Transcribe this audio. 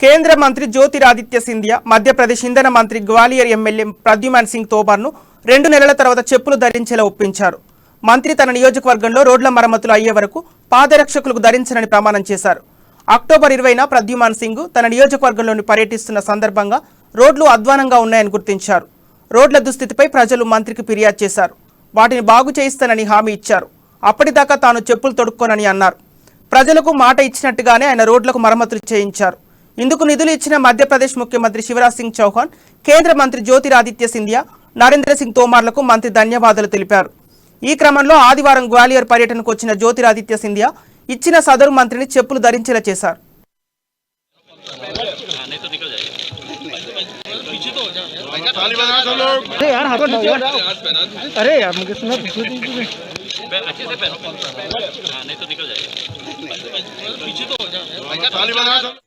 కేంద్ర మంత్రి జ్యోతిరాదిత్య సింధియా మధ్యప్రదేశ్ ఇంధన మంత్రి గ్వాలియర్ ఎమ్మెల్యే ప్రద్యుమన్ సింగ్ తోమర్ను 2 నెలల తర్వాత చెప్పులు ధరించేలా ఒప్పించారు. మంత్రి తన నియోజకవర్గంలో రోడ్ల మరమ్మతులు అయ్యే వరకు పాదరక్షకులకు ధరించనని ప్రమాణం చేశారు. అక్టోబర్ 20న ప్రద్యుమన్ సింగ్ తన నియోజకవర్గంలోని పర్యటిస్తున్న సందర్భంగా రోడ్లు అధ్వానంగా ఉన్నాయని గుర్తించారు. రోడ్ల దుస్థితిపై ప్రజలు మంత్రికి ఫిర్యాదు చేశారు. వాటిని బాగు చేయిస్తానని హామీ ఇచ్చారు. అప్పటిదాకా తాను చెప్పులు తొడుక్కోనని అన్నారు. ప్రజలకు మాట ఇచ్చినట్టుగానే ఆయన రోడ్లకు మరమ్మతులు చేయించారు. ఇందుకు నిధులు ఇచ్చిన మధ్యప్రదేశ్ ముఖ్యమంత్రి శివరాజ్ సింగ్ చౌహాన్, కేంద్ర మంత్రి జ్యోతిరాదిత్య సింధియా, నరేంద్ర సింగ్ తోమార్లకు మంత్రి ధన్యవాదాలు తెలిపారు. ఈ క్రమంలో ఆదివారం గ్వాలియర్ పర్యటనకు వచ్చిన జ్యోతిరాదిత్య సింధియా ఇచ్చిన సదరు మంత్రిని చెప్పులు ధరించేలా చేశారు. अच्छे से पहनो, नहीं तो निकल जाएगा। पीछे तो हो जाओ, ताली बजा।